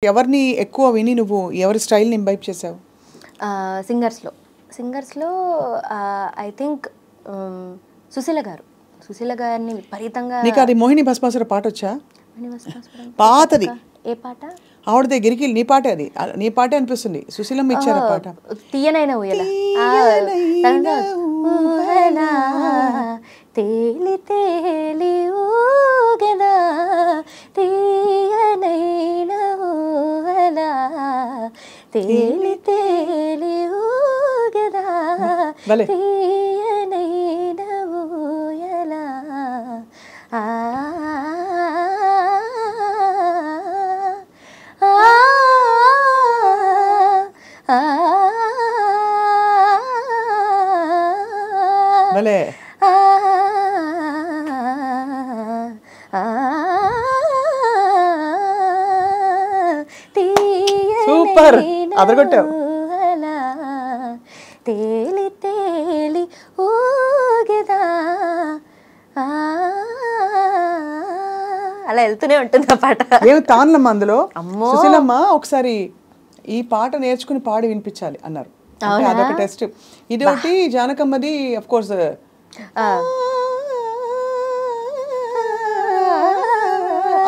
ఎవరిని ఎక్కువ విని నువ్వు ఎవరి స్టైల్ని ఇంబైబ్ చేసావు? సింగర్స్లో ఐ థింక్ సుశీల గారిని విపరీతంగా. నీకు అది మోహిని భస్మాసుర పాట వచ్చా? పాతది. ఏ పాట? ఆవిడదే గిరికిల్. నీ పాటే అది. నీ పాటే అనిపిస్తుంది. సుశీలమ్మ ఇచ్చారు పాట. తీయనైన ఊయల తేలి తేలి ఊగదా తీయనైన ఊయల తేలి తేలి ఊగదా తీయనైన ఊయల భలే. సూపర్, అదరగొట్టావు. తేలి తేలి ఊగదా అలా వెళ్తూనే ఉంటుంది ఆ పాట. ఏమి తాన్లమ్మ అందులో. సుశీలమ్మ ఒకసారి ఈ పాట నేర్చుకుని పాడి వినిపించాలి అన్నారు. అదొక టెస్ట్. ఇది ఒకటి జానకమ్మది ఆఫ్ కోర్స్.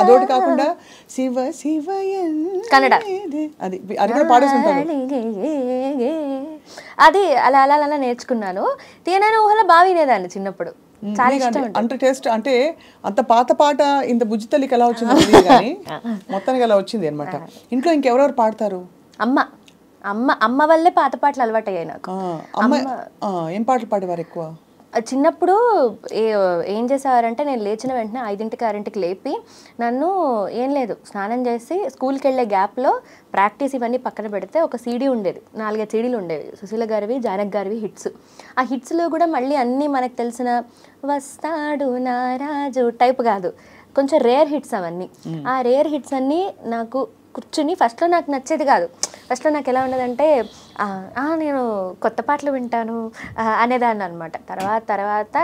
అదొకటి కాకుండా శివ శివ కన్నడ అది కూడా పాడేసి ఉంటాను. అది అలా అలా అలా నేర్చుకున్నాను. తీయనైన ఊహలో బాగా వినేదాన్ని చిన్నప్పుడు. చాలా ఇష్టం. అంటే టేస్ట్ అంటే అంత పాత పాట ఇంత బుజ్జి తల్లికి ఎలా వచ్చింది కానీ మొత్తానికి అలా వచ్చింది అనమాట. ఇంట్లో ఇంకెవరెవరు పాడతారు? అమ్మ వల్లే పాత పాటలు అలవాటు అయ్యాయి నాకు. ఏం పాటలు పాడేవారు ఎక్కువ? చిన్నప్పుడు ఏం చేసేవారంటే నేను లేచిన వెంటనే 5ంటికి 6ంటికి లేపి నన్ను ఏం లేదు స్నానం చేసి స్కూల్కి వెళ్ళే గ్యాప్లో ప్రాక్టీస్ ఇవన్నీ పక్కన పెడితే ఒక సీడీ ఉండేది, 4 సీడీలు ఉండేవి. సుశీల గారివి, జానక్ గారివి హిట్స్. ఆ హిట్స్లో కూడా మళ్ళీ అన్నీ మనకు తెలిసిన వస్తాడు నారాజు టైప్ కాదు, కొంచెం రేర్ హిట్స్ అవన్నీ. ఆ రేర్ హిట్స్ అన్నీ నాకు కూర్చుని ఫస్ట్లో నాకు నచ్చేది కాదు. ఫస్ట్లో నాకు ఎలా ఉండదంటే నేను కొత్త పాటలు వింటాను అనేదాన్ని అనమాట. తర్వాత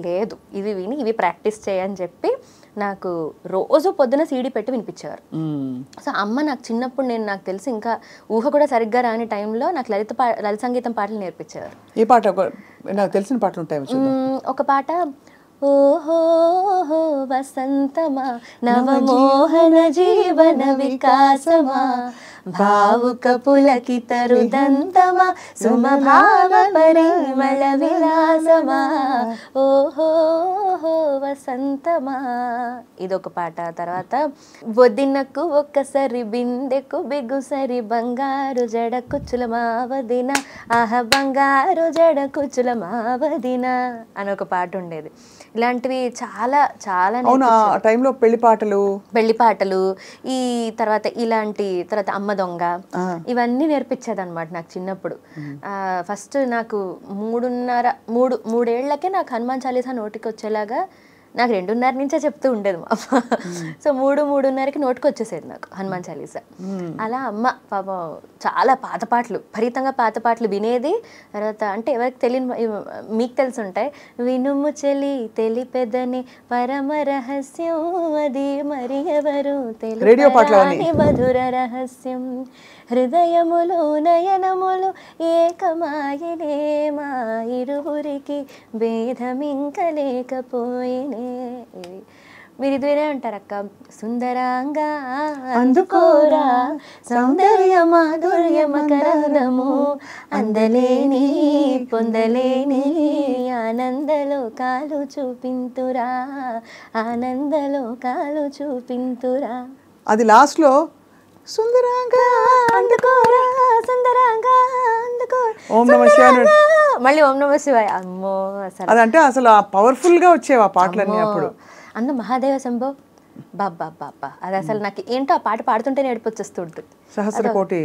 లేదు ఇవి విని ఇవి ప్రాక్టీస్ చేయని చెప్పి నాకు రోజు పొద్దున సీడీ పెట్టి వినిపించేవారు. సో అమ్మ నాకు చిన్నప్పుడు నాకు తెలిసి ఇంకా ఊహ కూడా సరిగ్గా రాని టైంలో నాకు లలిత సంగీతం పాటలు నేర్పించేవారు. ఏ పాట? నాకు తెలిసిన పాటలు ఉంటాయి. ఒక పాట ఓహో వసంతమా నవమోహన జీవన వికాసమా భావుక పులకిత రుదంతమా సుమభావ పరిమళ విలాసమా ఓహో వసంతమా ఇదొక పాట. తర్వాత వదినకు ఒక్కసారి బిందెకు బిగుసరి బంగారు జడ కుచ్చుల మావదిన ఆహ బంగారు జడ కుచ్చుల మావదిన అని ఒక పాట ఉండేది. ఇలాంటివి చాలా చాలా టైంలో పెళ్లి పాటలు ఈ తర్వాత తర్వాత అమ్మ దొంగ ఇవన్నీ నేర్పించేది అనమాట నాకు చిన్నప్పుడు. ఫస్ట్ నాకు 3 ఏళ్లకే నాకు హనుమాన్ చాలీసా నోటికి వచ్చేలాగా నాకు 2:30 నుంచే చెప్తూ ఉండేది మా అమ్మ. సో 3:30కి నోటికి వచ్చేసేది నాకు హనుమాన్ చాలీసా. అలా అమ్మ పాపం చాలా పాత పాటలు, విపరీతంగా పాత పాటలు వినేది. తర్వాత అంటే ఎవరికి తెలియని మీకు తెలిసి ఉంటాయి. వినుము చెలి తెలిపెదని పరమ రహస్యం అది మరి ఎవరు తెలియని మధుర రహస్యం హృదయములు నయనములు ఏకమాయనే మా ఇరువురికి భేదమింక లేకపోయినే. మీరు ఇది వినే ఉంటారు అక్క. సుందరంగా అందుకోరా సౌందర్య మాధుర్య మకరందము అందలేని పొందలేని ఆనందలో కాలు చూపింతురా ఆనందలో కాలు చూపింతురా. అది లాస్ట్ లో సుందరంగా అందుకోరా సుందరంగా అందుకో ఓం నమః శివాయ మళ్ళీ ఓం నమః శివాయ. అమ్మో అదంటే అసలు పవర్ఫుల్ గా వచ్చేవి ఆ పాటలన్నీ. అప్పుడు అందు మహాదేవ శంభో బాబ్బా అది అసలు నాకు ఏంటో ఆ పాట పాడుతుంటే ఏడుపొచ్చేస్తూ ఉంటుంది. సహస్రకోటి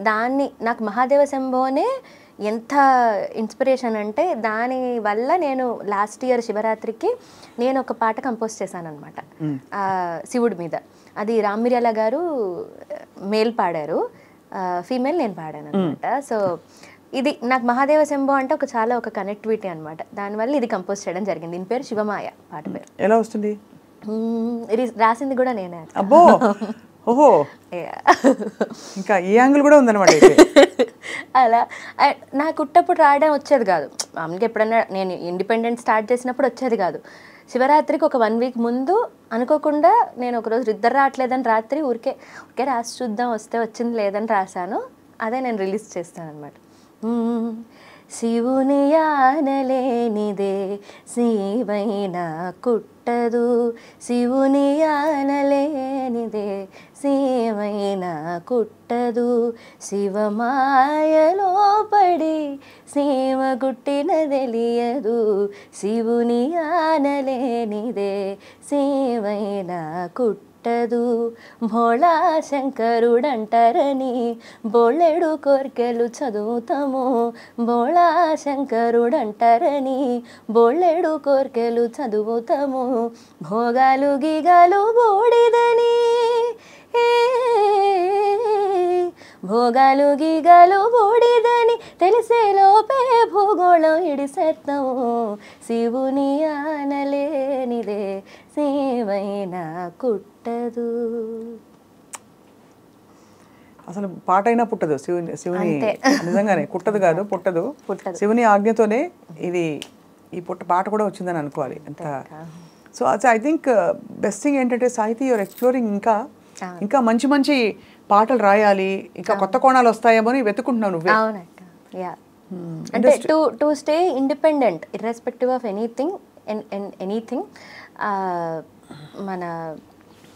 దాన్ని నాకు మహాదేవ శంభోనే ఎంత ఇన్స్పిరేషన్ అంటే దాని వల్ల నేను లాస్ట్ ఇయర్ శివరాత్రికి నేను ఒక పాట కంపోజ్ చేశాను అనమాట శివుడి మీద. అది రామ్ మిర్యాల గారు మేల్ పాడారు, ఫీమేల్ నేను పాడాను అనమాట. సో ఇది నాకు మహాదేవ శంభో అంటే చాలా ఒక కనెక్టివిటీ అనమాట. దానివల్ల ఇది కంపోజ్ చేయడం జరిగింది. దీని పేరు శివమాయ. పాట పేరు ఎలా వస్తుంది? రాసింది కూడా నేనే. అబ్బో ఓహో, ఇంకా ఈ యాంగిల్ కూడా ఉందన్నమాట అయితే. అలా నాకు ఉట్టప్పుడు రాయడం వచ్చేది కాదు. మామూలుగా ఎప్పుడైనా నేను ఇండిపెండెంట్ స్టార్ట్ చేసినప్పుడు వచ్చేది కాదు. శివరాత్రికి ఒక 1 వీక్ ముందు అనుకోకుండా నేను ఒకరోజు నిద్ర రావట్లేదని రాత్రి ఊరికే రాసి చూద్దాం వస్తే వచ్చింది, లేదని రాశాను. అదే నేను రిలీజ్ చేస్తాను అనమాట. శివుని ఆనలేనిదే శివైనా కుట్టదు, శివుని ఆనలేనిదే శివైనా కుట్టదు, శివమాయలో పడి శివ గుట్టిన తెలియదు, శివుని ఆనలేనిదే శివైనా కుట్టదు. భోళా శంకరుడంటారని బోళ్ళెడు కోర్కెలు చదువుతాము, బోళా శంకరుడంటారని బోళ్ళెడు కోర్కెలు చదువుతాము, భోగాలు గీగాలు బోడిదని భోగాలు గీగాలు బూడిదని తెలిసేలోపే భూగోళం ఇడిసేస్తాము, శివుని ఆనలేనిదే శివైనా కుట్టదు. అసలు పాటైనా పుట్టదు, శివుని నిజంగానే కుట్టదు కాదు, పుట్టదు. శివుని ఆజ్ఞతోనే ఈ పాట కూడా వచ్చిందని అనుకోవాలి అంత. So I think best thing ఏంటంటే సాహితీ యూర్ ఎక్స్ప్లోరింగ్, ఇంకా మంచి మంచి పాటలు రాయాలి, ఇంకా కొత్త కోణాలు వస్తాయేమో అని వెతుకుంటున్నావు నువ్వే. అవునక్క, యా. అంటే to stay independent irrespective of anything మన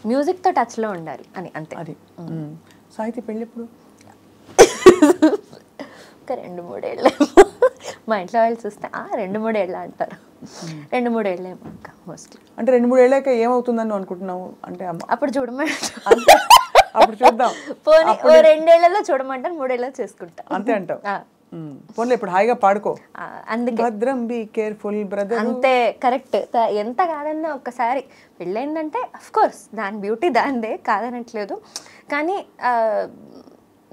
మ్యూజిక్తో టచ్లో ఉండాలి అని, అంతే. అది సాహితీ పెళ్ళి ఎప్పుడు? ఒక 2-3 ఏళ్ళే. మా ఇంట్లో వాళ్ళు చూస్తే 2-3 ఏళ్ళ అంటారు. 2-3 ఏళ్ళేమో అక్క మోస్ట్లీ. అంటే 2-3 ఏళ్ళాక ఏమవుతుందని అనుకుంటున్నావు? అంటే అప్పుడు చూడమంటారు, అప్పుడు చూద్దాం. పోనీ 2 ఏళ్లలో చూడమంటారు, 3 ఏళ్ళలో చేసుకుంటా, అంతే అంటావు. పోన్లే ఇప్పుడు హాయిగా పాడుకో. అందుకే భద్రం బీ కేర్ఫుల్ బ్రదర్. అంతే, కరెక్ట్. ఎంత కాదన్నా ఒక్కసారి పెళ్ళైందంటే అఫ్ కోర్స్ దాని బ్యూటీ దాందే, కాదనట్లేదు. కానీ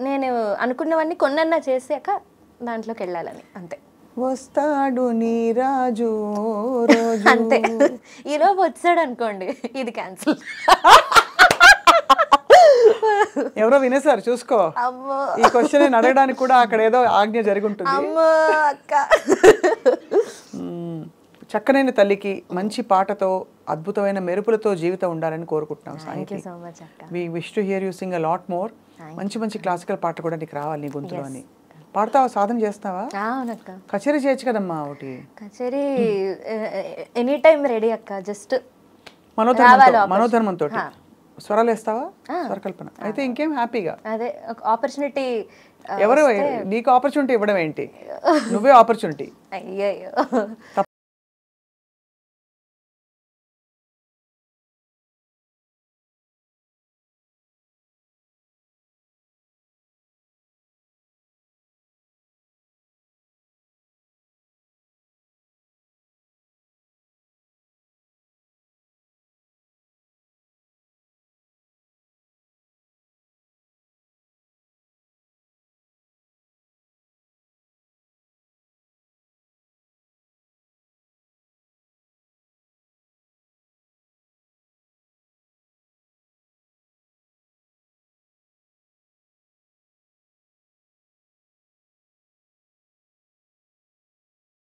నేను అనుకున్నవన్నీ కొన్నన్నా చేసాక దాంట్లోకి వెళ్ళాలని, అంతే. వస్తాడు నీ రాజు రోజు, అంతే. ఈలోపు వచ్చాడు అనుకోండి, ఇది క్యాన్సిల్. ఎవరో వినేసారు చూసుకో. ఈ క్వశ్చన్ నేను అడగడానికి కూడా అక్కడ ఏదో ఆజ్ఞ జరిగి ఉంటుంది. చక్కనైన తల్లికి మంచి పాటతో అద్భుతమైన మెరుపులతో జీవితం ఉండాలని కోరుకుంటున్నాం Sahithi. We wish to hear you sing a lot more. మంచి మంచి క్లాసికల్ పాట కూడా నీకు రావాలి నీ గొంతులో అని. పాడతావా, సాధన చేస్తావా? కచేరీ చేయొచ్చు కదమ్మా ఒకటి. కచేరీ ఎనీ టైం రెడీ అక్క, జస్ట్ మనోధర్మంతో స్వరాలు వేస్తావా? స్వరకల్పన అయితే ఇంకేం హ్యాపీగా. అదే ఆపర్చునిటీ. ఎవరు నీకు ఆపర్చునిటీ ఇవ్వడం ఏంటి? నువ్వే ఆపర్చునిటీ. అయ్యో